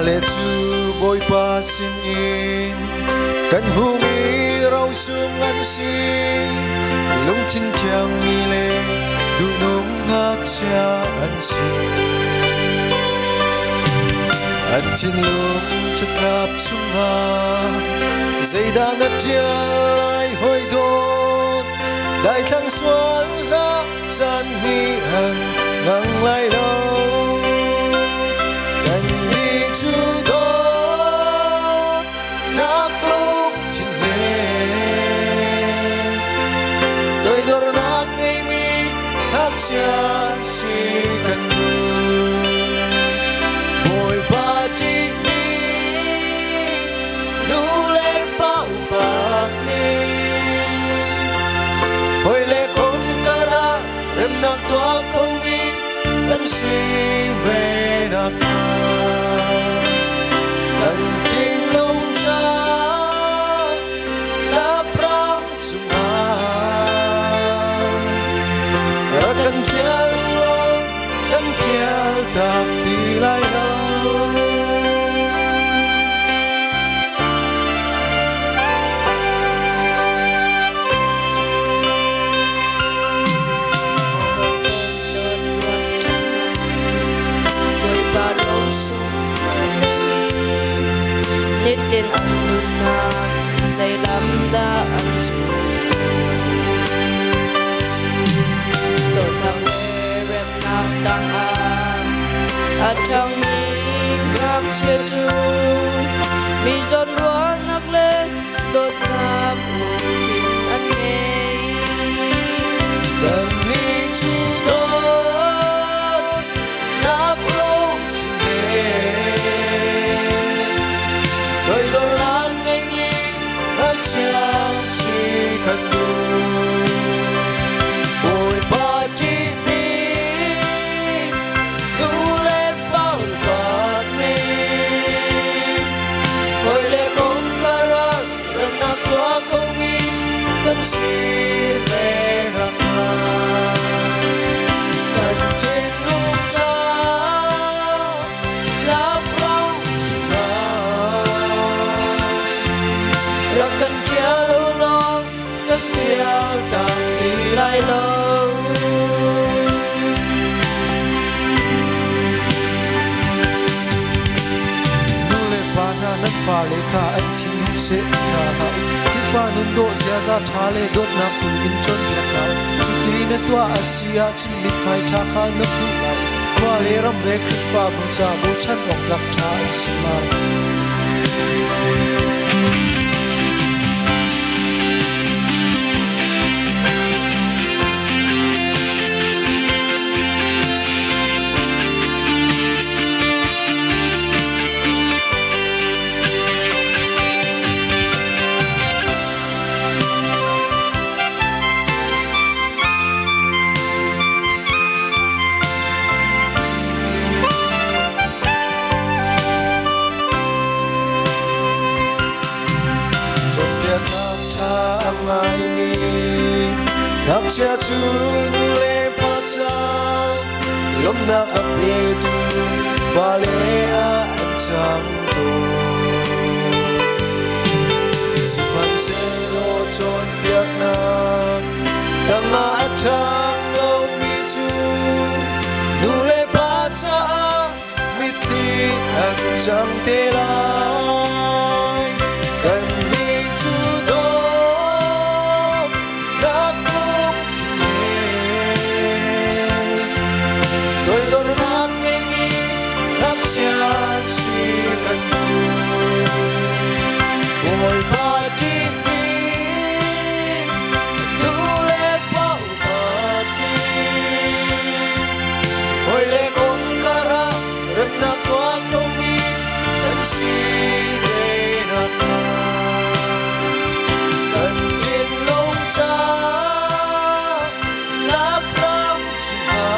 lệ chu bồi ba xin in kan bumi rau sung an si lung chin thiang mi le du nung ngak cha an si an chin lung chatlap sunga zaida na tiai hoi don dai thang sual la chan mi an ngang lai lo kan mi chu do nak luk chin le doi dor nak ngai mi hak cha si kan du boy ba ti mi nu le pau ba ni boy le kon kara rem nak to ko mi kan si ve nak kan tin lung cha ta prang chuma kan tial lo kan tial tak ti lai lo nitin ang luna say lamda ang suto doon ang leret naktaan at ang mingak siya mi zon ruan naklen doon na putin ang ngay kan mi chu do nak luk chin le doi dor nak ngai mi hak cha si kan du boy ba ti mi nu le pau ba ni boy le kong kara ram nak tua ko mi kan si ve nak kan chin luk cha la prang sunga ra kan tia lo lo kan tia ta ti lai lo nu le pa na nan fa le kha an chin hung se na ha ki fa nun do sia za tha le dot na kun in chon ya na chu ti na tua asia chin mit mai tha kha na pu lai kwa le ram le khri fa bu cha bu chan ok lak tha an si ma ngai mi nak cha chu nu le pa cha lom na ka pe tu va le a chang to si man se lo chon piak na tam na thang lo mi chu nu le pa cha mi thi an chang te lai kan mi chu do boy ba ti mi nu le pau ba ti boy le kong kara rat na kwa ko mi kan si ve na kan tin long cha la prang chuma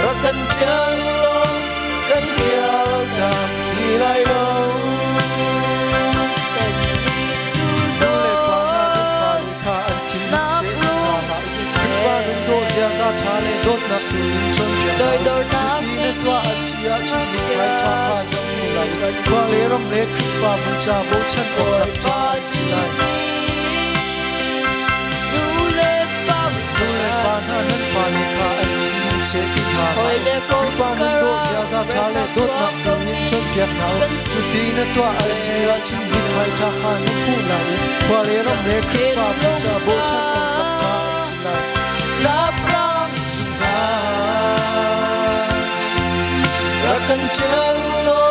ra kan tia lo kan tia ka ti lai lo ta le dot na tu in chon ya Doi dor na ti ne tua asia chin ni hai tha kha dong mu lai kwa le ram le khri fa mu cha bo chan ko tak ta chi lai nu le pa tu le pa na nan fa le kha ai chi mu se ti ha Hoi le po fa nan do sia za tha le dot na tu in chon ya na tu ti ne tua asia chin ni hai tha kha nu ku lai kwa le ram le khri fa mu cha bo chan ko tak ta chi lai Rap rang Rakan chalulo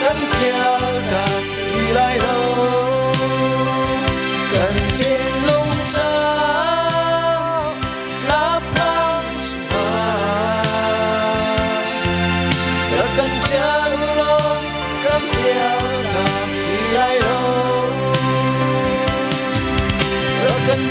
kan kyal da ilai ro kan tin lung cha la prang chua Rakan chalulo kan kyal da ilai ro Rakan